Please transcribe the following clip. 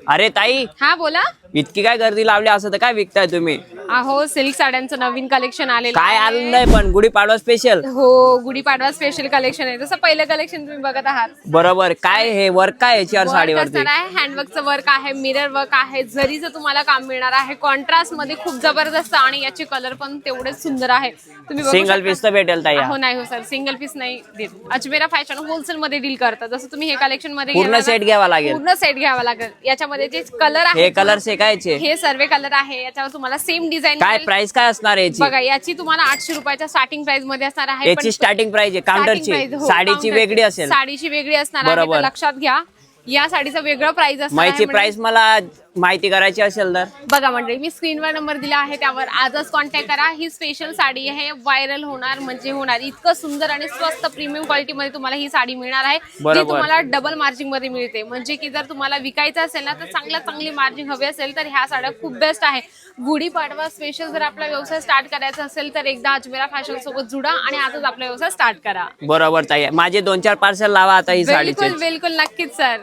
अरे ताई, हा बोला. इतकी काय गर्दी लावली, असं तर काय विकताय तुम्ही? अहो सिल्क साड्यांचं नवीन कलेक्शन आलेलं काय आहे. आलंय पण गुढीपाडवा स्पेशल? हो, गुढीपाडवा स्पेशल कलेक्शन आहे. जसं पहिलं कलेक्शन तुम्ही बघत आहात. बरोबर. काय हे वर्क काय याची यार वर्क साडीवरती? असणार आहे, हँडवर्कचं वर्क आहे, मिरर वर्क आहे, जरीचं तुम्हाला काम मिळणार आहे. कॉन्ट्रास्ट मध्ये खूप जबरदस्त आणि याचे कलर पण तेवढेच सुंदर आहे. तुम्ही बघू सिंगल शकता. पीस तर भेटेल ताई? हो नाही हो सर, सिंगल पीस नाही देत. अजमेरा फॅशन होलसेल मध्ये डील करतात. जसं तुम्ही हे कलेक्शन मध्ये पूर्ण सेट घ्यावा लागेल? पूर्ण सेट घ्यावा लागेल. याच्यामध्ये जे कलर आहे, हे कलर से कायचे? हे सर्व कलर आहे. याच्यावर तुम्हाला सेम डिझाईन काय प्राइस काय असणार याची? बघा, याची तुम्हाला 800 रुपयाच्या स्टार्टिंग प्राइस मध्ये असणार आहे. याची स्टार्टिंग प्राइस आहे काउंटरची? साडीची वेगळी असेल? साडीची वेगळी असणार आहे, बरोबर. तर लक्षात घ्या. या साडीचं वेगळं प्राइस असणार याची आहे. प्राइस मला माहिती करायची असेल तर बघा मंडळी, मी स्क्रीनवर नंबर दिला आहे, त्यावर आजच कॉन्टॅक्ट करा. ही स्पेशल साडी आहे, व्हायरल होणार म्हणजे होणार. इतकं सुंदर आणि स्वस्त प्रीमियम क्वालिटी मध्ये तुम्हाला ही साडी मिळणार आहे, जी बरोबर. तुम्हाला डबल मार्जिन मध्ये मिळते. म्हणजे की जर तुम्हाला विकायचं असेल ना, तर चांगली मार्जिन हवी असेल तर ह्या साड्या खूप बेस्ट आहे. गुढीपाडवा स्पेशल जर आपला व्यवसाय स्टार्ट करायचा असेल तर एकदा अजमेरा फॅशन सोबत जुडा आणि आजच आपला व्यवसाय स्टार्ट करा. बरोबर ताई. माझे 2-4 पार्सल लावा आता ही साडीचे. बिलकुल बिलकुल, नक्कीच सर.